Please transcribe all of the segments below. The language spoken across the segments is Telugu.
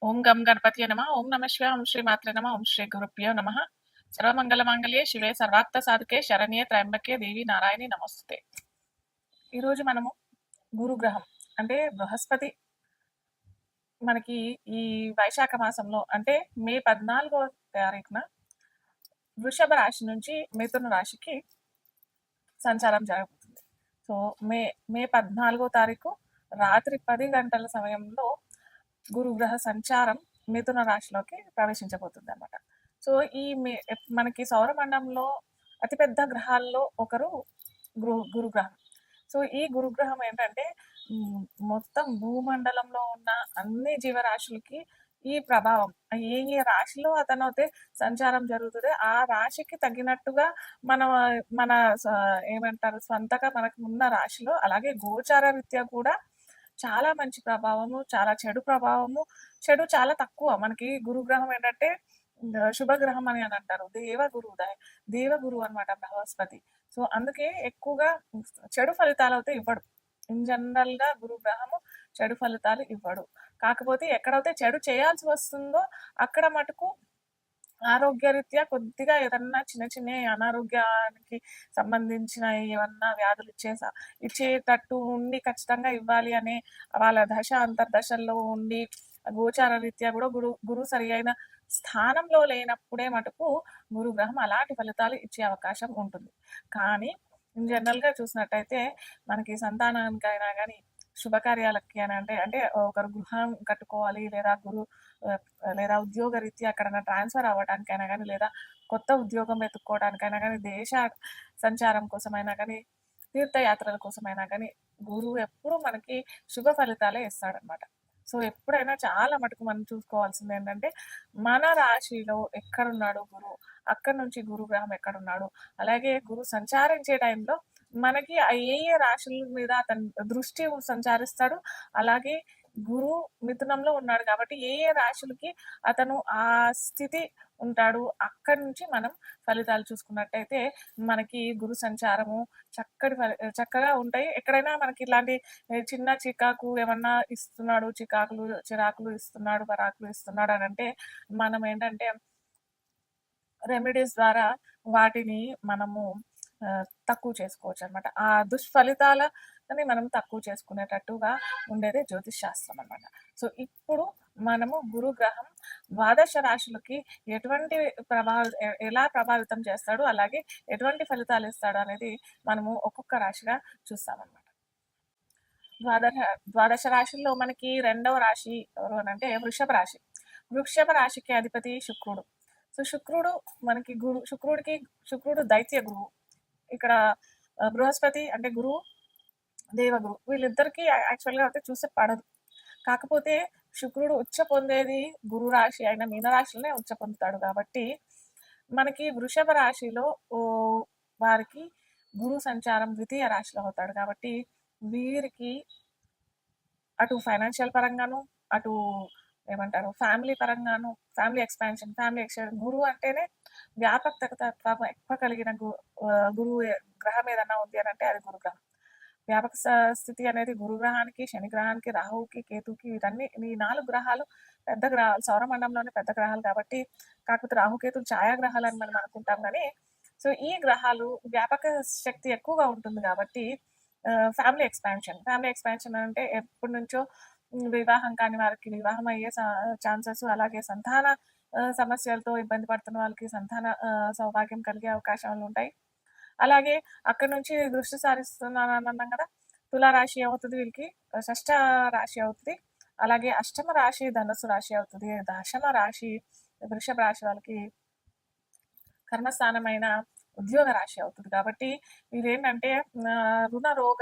ఓం గం గణపతియే నమః. ఓం నమః శివాయ. ఓం శ్రీ మాత్రే నమః. ఓం శ్రీ గురుభ్యో నమః. సర్వమంగళమాంగళ్యే శివే సర్వార్థ సాధకే శరణ్యే త్రయంబకే దేవి నారాయణి నమస్తే. ఈరోజు మనము గురుగ్రహం అంటే బృహస్పతి మనకి ఈ వైశాఖ మాసంలో అంటే మే 14వ తారీఖున వృషభ రాశి నుంచి మిథున రాశికి సంచారం జరుగుతుంది. సో మే మే 14వ తారీఖు రాత్రి 10 గంటల సమయంలో గురుగ్రహ సంచారం మిథున రాశిలోకి ప్రవేశించబోతుంది అనమాట. సో మనకి సౌరమండలంలో అతిపెద్ద గ్రహాల్లో ఒకరు గురుగ్రహం. సో ఈ గురుగ్రహం ఏంటంటే మొత్తం భూమండలంలో ఉన్న అన్ని జీవరాశులకి ఈ ప్రభావం ఏ ఏ రాశిలో అతను అయితే సంచారం జరుగుతుంది ఆ రాశికి తగినట్టుగా మన మన ఏమంటారు స్వంతగా మనకు ఉన్న రాశిలో అలాగే గోచార రీత్యా కూడా చాలా మంచి ప్రభావము, చాలా చెడు ప్రభావము. చెడు చాలా తక్కువ. మనకి గురుగ్రహం ఏంటంటే శుభగ్రహం అని అంటారు. దేవగురు అనమాట బృహస్పతి. సో అందుకే ఎక్కువగా చెడు ఫలితాలు అయితే ఇవ్వడు. ఇన్ జనరల్ గా గురుగ్రహము చెడు ఫలితాలు ఇవ్వడు. కాకపోతే ఎక్కడైతే చెడు చేయాల్సి వస్తుందో అక్కడ మటుకు ఆరోగ్యరీత్యా కొద్దిగా ఏదన్నా చిన్న చిన్న అనారోగ్యానికి సంబంధించిన ఏమన్నా వ్యాధులు ఇచ్చేటట్టు ఉండి ఖచ్చితంగా ఇవ్వాలి అనే వాళ్ళ దశ అంతర్దశల్లో ఉండి గోచార రీత్యా కూడా గురు సరి అయిన స్థానంలో లేనప్పుడే మటుకు గురుగ్రహం అలాంటి ఫలితాలు ఇచ్చే అవకాశం ఉంటుంది. కానీ జనరల్ గా చూసినట్టయితే మనకి సంతానానికైనా కానీ శుభకార్యాలకి అని అంటే ఒకరు గృహం కట్టుకోవాలి లేదా ఉద్యోగ రీత్యా అక్కడ ట్రాన్స్ఫర్ అవ్వడానికైనా కానీ లేదా కొత్త ఉద్యోగం వెతుక్కోవడానికైనా కానీ దేశ సంచారం కోసమైనా కానీ తీర్థయాత్రల కోసమైనా కానీ గురువు ఎప్పుడు మనకి శుభ ఫలితాలే ఇస్తాడనమాట. సో ఎప్పుడైనా చాలా మటుకు మనం చూసుకోవాల్సింది ఏంటంటే మన రాశిలో ఎక్కడున్నాడు గురువు, అక్కడి నుంచి గురుగ్రహం ఎక్కడున్నాడు, అలాగే గురువు సంచారించే టైంలో మనకి ఏ ఏ రాశుల మీద అతని దృష్టి సంచారిస్తాడు, అలాగే గురువు మిథునంలో ఉన్నాడు కాబట్టి ఏ ఏ రాశులకి అతను ఆ స్థితి ఉంటాడు అక్కడి నుంచి మనం ఫలితాలు చూసుకున్నట్టయితే మనకి గురు సంచారము చక్కగా ఉంటాయి. ఎక్కడైనా మనకి ఇలాంటి చిన్న చికాకు ఏమన్నా ఇస్తున్నాడు, చిరాకులు ఇస్తున్నాడు, పరాకులు ఇస్తున్నాడు అని అంటే మనం ఏంటంటే రెమెడీస్ ద్వారా వాటిని మనము తక్కువ చేసుకోవచ్చు అనమాట. ఆ దుష్ఫలితాలని మనం తక్కువ చేసుకునేటట్టుగా ఉండేదే జ్యోతిష్ శాస్త్రం అనమాట. సో ఇప్పుడు మనము గురుగ్రహం ద్వాదశ రాశులకి ఎటువంటి ఎలా ప్రభావితం చేస్తాడు, అలాగే ఎటువంటి ఫలితాలు ఇస్తాడు అనేది మనము ఒక్కొక్క రాశిగా చూస్తామన్నమాట. ద్వాదశ రాశుల్లో మనకి 2వ రాశి ఎవరు అని అంటే వృషభ రాశికి అధిపతి శుక్రుడు. సో శుక్రుడు మనకి శుక్రుడు దైత్య గురువు. ఇక్కడ బృహస్పతి అంటే గురువు, దేవగురు వీళ్ళిద్దరికి యాక్చువల్గా అయితే చూస్తే పడదు. కాకపోతే శుక్రుడు ఉచ్చ పొందేది గురు రాశి అయిన మీనరాశిలోనే ఉచ్చ పొందుతాడు కాబట్టి మనకి వృషభ రాశిలో వారికి గురు సంచారం ద్వితీయ రాశిలో అవుతాడు కాబట్టి వీరికి అటు ఫైనాన్షియల్ పరంగాను అటు ఏమంటారు ఫ్యామిలీ పరంగాను ఫ్యామిలీ ఎక్స్పాన్షన్ గురువు అంటేనే వ్యాపకత్వం ఎక్కువ కలిగిన గురువు గ్రహం ఏదన్నా ఉంది అని అంటే అది గురుగ్రహం. వ్యాపక స్థితి అనేది గురుగ్రహానికి, శని గ్రహానికి, రాహువుకి, కేతుకి వీటన్ని ఈ 4 గ్రహాలు పెద్ద గ్రహాలు, సౌరమండలంలోనే పెద్ద గ్రహాలు కాబట్టి కాకపోతే రాహుకేతులు ఛాయాగ్రహాలు అని మనం అనుకుంటాం కానీ సో ఈ గ్రహాలు వ్యాపక శక్తి ఎక్కువగా ఉంటుంది కాబట్టి ఫ్యామిలీ ఎక్స్పాన్షన్ అంటే ఎప్పటి నుంచో వివాహం కాని వారికి వివాహం అయ్యే ఛాన్సెస్, అలాగే సంతాన సమస్యలతో ఇబ్బంది పడుతున్న వాళ్ళకి సంతాన సౌభాగ్యం కలిగే అవకాశాలు ఉంటాయి. అలాగే అక్కడ నుంచి దృష్టి సారిస్తున్నాను అన్నాం కదా, తులారాశి అవుతుంది, వీళ్ళకి షష్ఠ రాశి అవుతుంది, అలాగే అష్టమ రాశి ధనుసు రాశి అవుతుంది, దశమ రాశి వృషభ రాశి వాళ్ళకి కర్మస్థానమైన ఉద్యోగ రాశి అవుతుంది. కాబట్టి వీరేంటంటే రుణ రోగ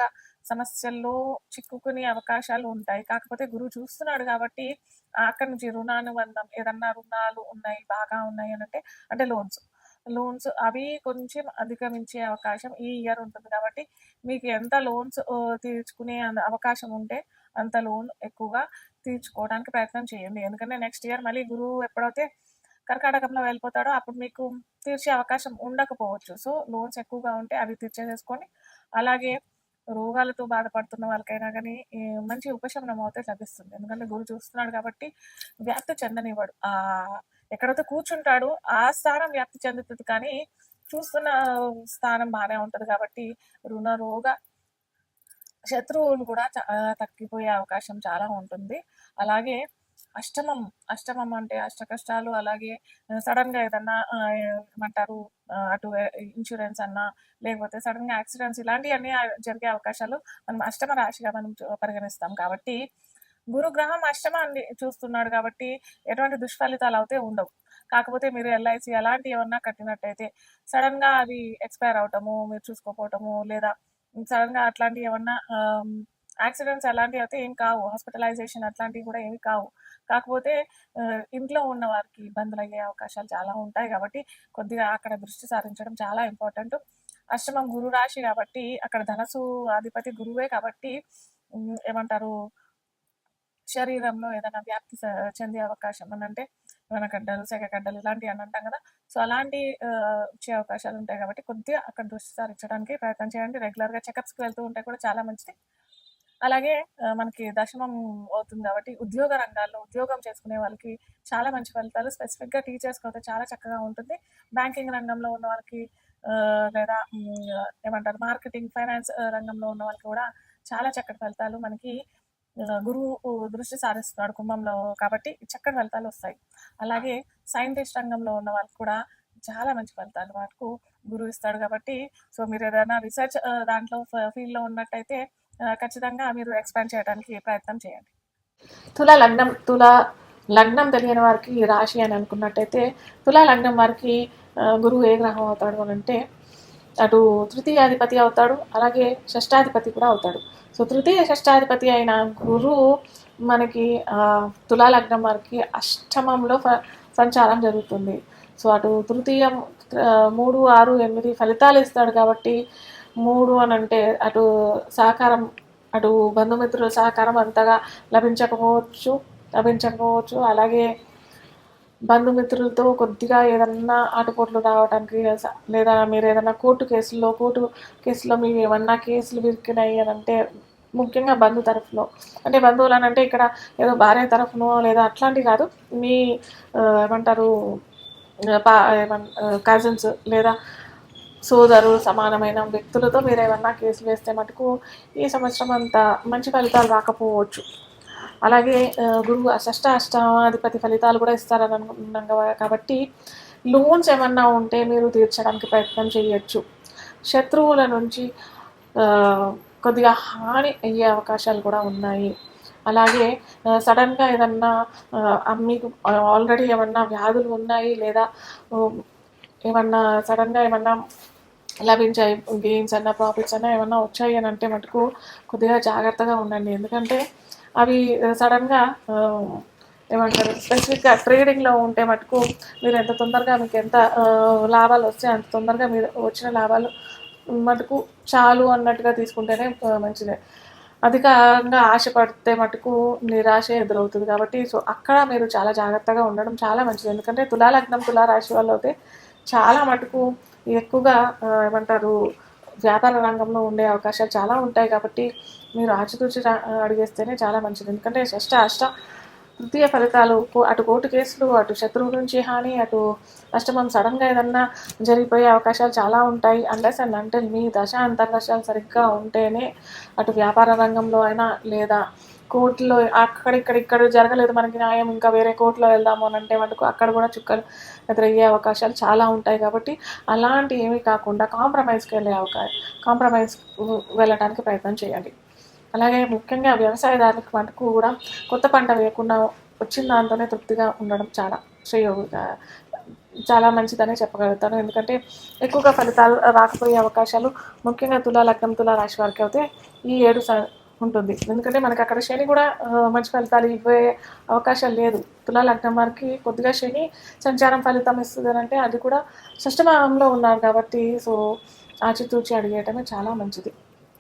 సమస్యల్లో చిక్కుకునే అవకాశాలు ఉంటాయి. కాకపోతే గురువు చూస్తున్నాడు కాబట్టి అక్కడి నుంచి రుణానుబంధం ఏదన్నా రుణాలు ఉన్నాయి బాగా ఉన్నాయి అంటే లోన్స్ అవి కొంచెం అధిగమించే అవకాశం ఈ ఇయర్ ఉంటుంది. కాబట్టి మీకు ఎంత లోన్స్ తీర్చుకునే అవకాశం ఉంటే అంత లోన్ ఎక్కువగా తీర్చుకోవడానికి ప్రయత్నం చేయండి. ఎందుకంటే నెక్స్ట్ ఇయర్ మళ్ళీ గురువు ఎప్పుడైతే కర్కాటకంలో వెళ్ళిపోతాడో అప్పుడు మీకు తీర్చే అవకాశం ఉండకపోవచ్చు. సో లోన్స్ ఎక్కువగా ఉంటే అవి తీర్చేసేసుకొని అలాగే రోగాలతో బాధపడుతున్న వాళ్ళకైనా కానీ మంచి ఉపశమనం అయితే లభిస్తుంది. ఎందుకంటే గురువు చూస్తున్నాడు కాబట్టి వ్యాప్తి చెందనివ్వడు. ఎక్కడైతే కూర్చుంటాడో ఆ స్థానం వ్యాప్తి చెందుతుంది, కానీ చూస్తున్న స్థానం బాగానే ఉంటుంది కాబట్టి రుణ రోగ శత్రువులు కూడా తగ్గిపోయే అవకాశం చాలా ఉంటుంది. అలాగే అష్టమం అంటే అష్ట కష్టాలు. అలాగే సడన్గా ఏదన్నా ఏమంటారు అటు ఇన్సూరెన్స్ అన్నా, లేకపోతే సడన్గా యాక్సిడెంట్స్, ఇలాంటివన్నీ జరిగే అవకాశాలు మనం అష్టమ రాశిగా మనం పరిగణిస్తాం. కాబట్టి గురుగ్రహం అష్టమాన్ని చూస్తున్నాడు కాబట్టి ఎటువంటి దుష్ఫలితాలు అయితే ఉండవు. కాకపోతే మీరు ఎల్ఐసి అలాంటివి ఏమన్నా కట్టినట్టయితే సడన్గా అది ఎక్స్పైర్ అవటము, మీరు చూసుకోపోవటము, లేదా సడన్గా అట్లాంటివి ఏమన్నా యాక్సిడెంట్స్ అలాంటివి అయితే ఏం కావు, హాస్పిటలైజేషన్ అట్లాంటివి కూడా ఏమి కావు. కాకపోతే ఇంట్లో ఉన్న వారికి ఇబ్బందులు అయ్యే అవకాశాలు చాలా ఉంటాయి కాబట్టి కొద్దిగా అక్కడ దృష్టి సారించడం చాలా ఇంపార్టెంట్. అష్టమం గురు రాశి కాబట్టి అక్కడ ధనసు అధిపతి గురువే కాబట్టి ఏమంటారు శరీరంలో ఏదైనా వ్యాప్తి చెందే అవకాశం అని అంటే వెనకడ్డలు, సెగగడ్డలు ఇలాంటివి అని అంటాం కదా. సో అలాంటి వచ్చే అవకాశాలు ఉంటాయి కాబట్టి కొద్దిగా అక్కడ దృష్టి సారించడానికి ప్రయత్నం చేయండి. రెగ్యులర్గా చెకప్స్కి వెళ్తూ ఉంటే కూడా చాలా మంచిది. అలాగే మనకి దశమం అవుతుంది కాబట్టి ఉద్యోగ రంగాల్లో ఉద్యోగం చేసుకునే వాళ్ళకి చాలా మంచి ఫలితాలు. స్పెసిఫిక్గా టీచర్స్కి అయితే చాలా చక్కగా ఉంటుంది. బ్యాంకింగ్ రంగంలో ఉన్న వాళ్ళకి లేదా ఏమంటారు మార్కెటింగ్, ఫైనాన్స్ రంగంలో ఉన్న వాళ్ళకి కూడా చాలా చక్కటి ఫలితాలు మనకి గురువు దృష్టి సారిస్తున్నాడు కుంభంలో కాబట్టి చక్కటి ఫలితాలు వస్తాయి. అలాగే సైంటిస్ట్ రంగంలో ఉన్న వాళ్ళకి కూడా చాలా మంచి ఫలితాలు వాటికు గురువు ఇస్తాడు కాబట్టి సో మీరు ఏదైనా రీసెర్చ్ దాంట్లో ఫీల్డ్లో ఉన్నట్టయితే ఖచ్చితంగా మీరు ఎక్స్పాండ్ చేయడానికి ప్రయత్నం చేయండి. తులా లగ్నం తెలియని వారికి రాశి అని అనుకున్నట్టయితే తులా లగ్నం వారికి గురువు ఏ గ్రహం అవుతాడు అని అంటే అటు తృతీయాధిపతి అవుతాడు, అలాగే షష్టాధిపతి కూడా అవుతాడు. సో తృతీయ షష్టాధిపతి అయిన గురువు మనకి తులా లగ్నం వారికి అష్టమంలో సంచారం జరుగుతుంది. సో అటు తృతీయం 3, 6, 8 ఫలితాలు ఇస్తాడు కాబట్టి 3 అని అంటే అటు సహకారం, అటు బంధుమిత్రుల సహకారం అంతగా లభించకపోవచ్చు. అలాగే బంధుమిత్రులతో కొద్దిగా ఏదన్నా ఆటుపోట్లు రావడానికి, లేదా మీరు ఏదైనా కోర్టు కేసులో మీరు ఏమన్నా కేసులు విరికినాయి అని అంటే ముఖ్యంగా తరఫులో అంటే బంధువులు అని అంటే ఇక్కడ ఏదో భార్య తరఫునో లేదా అట్లాంటివి కాదు, మీ ఏమంటారు కజిన్స్ లేదా సోదరు సమానమైన వ్యక్తులతో మీరు ఏమన్నా కేసులు వేస్తే మటుకు ఈ సంవత్సరం అంతా మంచి ఫలితాలు రాకపోవచ్చు. అలాగే గురువు అష్టాధిపతి ఫలితాలు కూడా ఇస్తారని అనుకున్నాం కాబట్టి లోన్స్ ఏమన్నా ఉంటే మీరు తీర్చడానికి ప్రయత్నం చేయొచ్చు. శత్రువుల నుంచి కొద్దిగా హాని అయ్యే అవకాశాలు కూడా ఉన్నాయి. అలాగే సడన్గా ఏదన్నా మీకు ఆల్రెడీ ఏమన్నా వ్యాధులు ఉన్నాయి, లేదా ఏమన్నా సడన్గా ఏమన్నా లభించాయి గెయిన్స్ అన్నా ప్రాఫిట్స్ అన్నా ఏమన్నా వచ్చాయి అని అంటే మటుకు కొద్దిగా జాగ్రత్తగా ఉండండి. ఎందుకంటే అవి సడన్గా ఏమంటారు స్పెసిఫిక్గా ట్రేడింగ్లో ఉంటే మటుకు మీరు ఎంత తొందరగా మీకు ఎంత లాభాలు వస్తే అంత తొందరగా మీరు వచ్చిన లాభాలు మటుకు చాలు అన్నట్టుగా తీసుకుంటేనే మంచిదే. అధికంగా ఆశపడితే మటుకు నిరాశ ఎదురవుతుంది కాబట్టి సో అక్కడ మీరు చాలా జాగ్రత్తగా ఉండడం చాలా మంచిది. ఎందుకంటే తులాలగ్నం తులారాశి వాళ్ళు అయితే చాలా మటుకు ఎక్కువగా ఏమంటారు వ్యాపార రంగంలో ఉండే అవకాశాలు చాలా ఉంటాయి కాబట్టి మీరు ఆచితూచి అడిగేస్తేనే చాలా మంచిది. ఎందుకంటే తృతీయ ఫలితాలు అటు కోర్టు కేసులు, అటు శత్రువు నుంచి హాని, అటు అష్టమం సడన్గా ఏదన్నా జరిగిపోయే అవకాశాలు చాలా ఉంటాయి. అన్లెస్ అండ్ అంటిల్ మీ దశ అంతర్దశాలు సరిగ్గా ఉంటేనే అటు వ్యాపార రంగంలో అయినా లేదా కోర్టులో ఇక్కడ జరగలేదు మనకి న్యాయం, ఇంకా వేరే కోర్టులో వెళ్దాము అని అంటే మటుకు అక్కడ కూడా చుక్కలు ఎదురయ్యే అవకాశాలు చాలా ఉంటాయి. కాబట్టి అలాంటి ఏమీ కాకుండా కాంప్రమైజ్కి వెళ్ళడానికి ప్రయత్నం చేయండి. అలాగే ముఖ్యంగా వ్యవసాయదారులకు మటుకు కూడా కొత్త పంట వేయకుండా వచ్చిన దాంతోనే తృప్తిగా ఉండడం చాలా మంచిదనే చెప్పగలుగుతాను. ఎందుకంటే ఎక్కువగా ఫలితాలు రాకపోయే అవకాశాలు ముఖ్యంగా తులాలగ్నం తులారాశి వారికి అయితే ఈ 7 ఉంటుంది. ఎందుకంటే మనకి అక్కడ శని కూడా మంచి ఫలితాలు ఇవ్వే అవకాశాలు లేదు. తులాలగ్నం వారికి కొద్దిగా శని సంచారం ఫలితం ఇస్తుంది అంటే అది కూడా షష్టమంలో ఉన్నారు కాబట్టి సో ఆచితూచి అడిగేయటమే చాలా మంచిది.